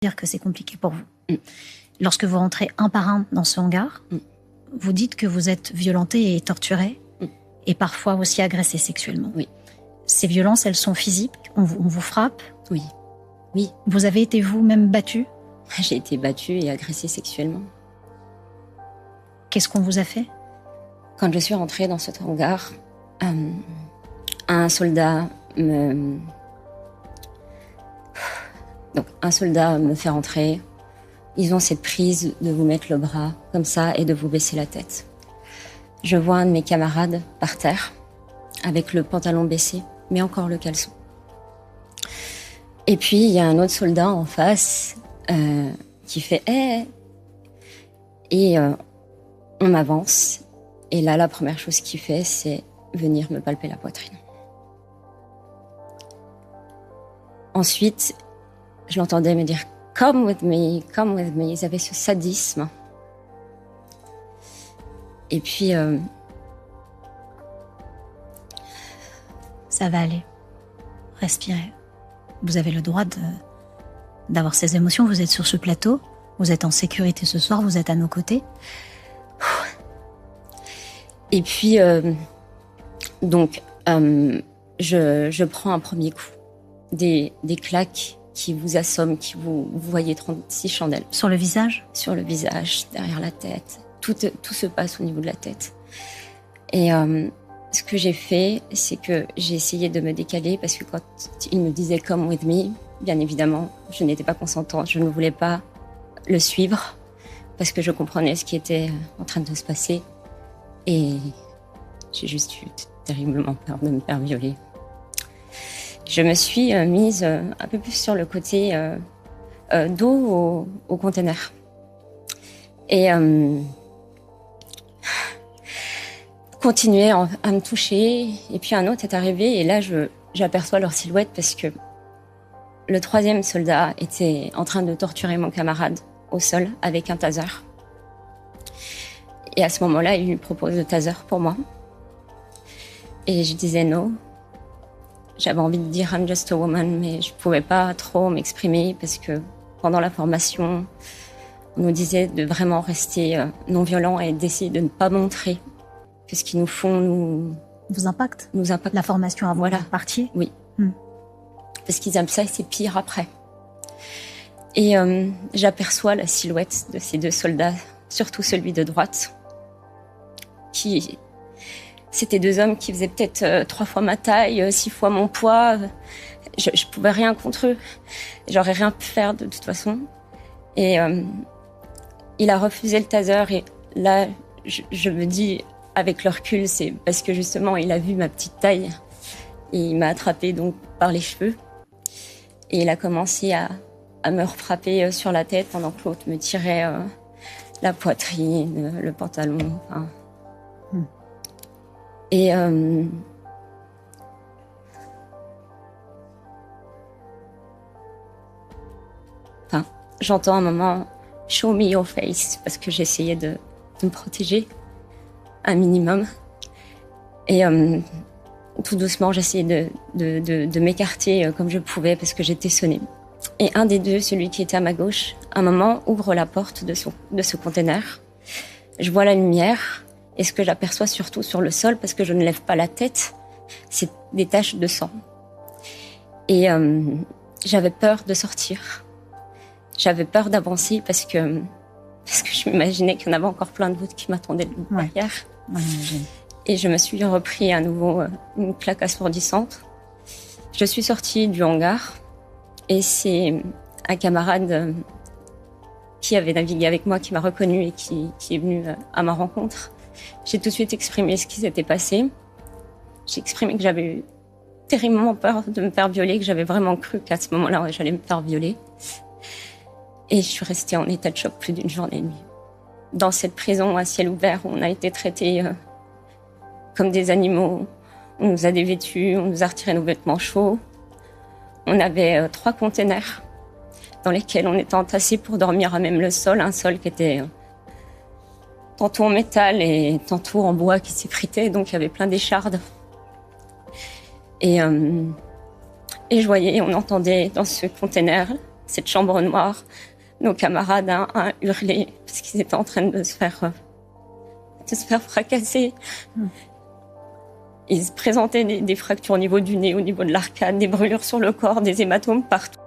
dire que c'est compliqué pour vous. Lorsque vous rentrez un par un dans ce hangar, vous dites que vous êtes violenté et torturé, et parfois aussi agressé sexuellement. Oui. Ces violences, elles sont physiques? On vous frappe? Oui. Oui. Vous avez été vous-même battue? J'ai été battue et agressée sexuellement. Qu'est-ce qu'on vous a fait? Quand je suis rentrée dans cet hangar, un soldat me fait rentrer. Ils ont cette prise de vous mettre le bras comme ça et de vous baisser la tête. Je vois un de mes camarades par terre, avec le pantalon baissé, mais encore le caleçon. Et puis, il y a un autre soldat en face qui fait « Hey !» Et on m'avance. Et là, la première chose qu'il fait, c'est venir me palper la poitrine. Ensuite, je l'entendais me dire « Come with me, come with me ». Ils avaient ce sadisme. Et puis... ça va aller. Respirez. Vous avez le droit d'avoir ces émotions. Vous êtes sur ce plateau. Vous êtes en sécurité ce soir. Vous êtes à nos côtés. Et puis, je prends un premier coup. Des claques qui vous assomment, qui vous voyez 36 chandelles. Sur le visage? Sur le visage, derrière la tête. Tout se passe au niveau de la tête. Et ce que j'ai fait, c'est que j'ai essayé de me décaler parce que quand il me disait « Come with me », bien évidemment, je n'étais pas consentante. Je ne voulais pas le suivre parce que je comprenais ce qui était en train de se passer. Et j'ai juste eu terriblement peur de me faire violer. Je me suis mise un peu plus sur le côté dos au container. Et continuer à me toucher. Et puis un autre est arrivé et là, j'aperçois leur silhouette parce que le troisième soldat était en train de torturer mon camarade au sol avec un taser. Et à ce moment-là, il lui propose le taser pour moi. Et je disais non. J'avais envie de dire I'm just a woman, mais je pouvais pas trop m'exprimer parce que pendant la formation, on nous disait de vraiment rester non violent et d'essayer de ne pas montrer que ce qu'ils nous font nous impacte. La formation avant voilà. Partie. Oui. Parce qu'ils aiment ça et c'est pire après. Et j'aperçois la silhouette de ces deux soldats, surtout celui de droite, c'était deux hommes qui faisaient peut-être 3 fois ma taille, 6 fois mon poids. Je pouvais rien contre eux. J'aurais rien pu faire de toute façon. Et il a refusé le taser. Et là, je me dis, avec le recul, c'est parce que justement, il a vu ma petite taille. Et il m'a attrapée donc par les cheveux. Et il a commencé à me frapper sur la tête pendant que l'autre me tirait la poitrine, le pantalon. Enfin. Et j'entends un moment « show me your face » parce que j'essayais de me protéger un minimum. Et tout doucement, j'essayais de m'écarter comme je pouvais parce que j'étais sonnée. Et un des deux, celui qui était à ma gauche, à un moment ouvre la porte de ce container. Je vois la lumière. Et ce que j'aperçois surtout sur le sol, parce que je ne lève pas la tête, c'est des taches de sang. Et j'avais peur de sortir. J'avais peur d'avancer parce que je m'imaginais qu'il y en avait encore plein d'autres qui m'attendaient derrière. Ouais, et je me suis repris à nouveau une claque assourdissante. Je suis sortie du hangar et c'est un camarade qui avait navigué avec moi qui m'a reconnue et qui est venu à ma rencontre. J'ai tout de suite exprimé ce qui s'était passé. J'ai exprimé que j'avais eu terriblement peur de me faire violer, que j'avais vraiment cru qu'à ce moment-là, j'allais me faire violer. Et je suis restée en état de choc plus d'une journée et demie. Dans cette prison à ciel ouvert, où on a été traités comme des animaux. On nous a dévêtus, on nous a retiré nos vêtements chauds. On avait 3 containers dans lesquels on était entassés pour dormir à même le sol. Un sol qui était... tantôt en métal et tantôt en bois qui s'effritait, donc il y avait plein d'échardes. Et je voyais, on entendait dans ce container cette chambre noire. Nos camarades ont hurlé parce qu'ils étaient en train de se faire fracasser. Il se présentait des fractures au niveau du nez, au niveau de l'arcade, des brûlures sur le corps, des hématomes partout.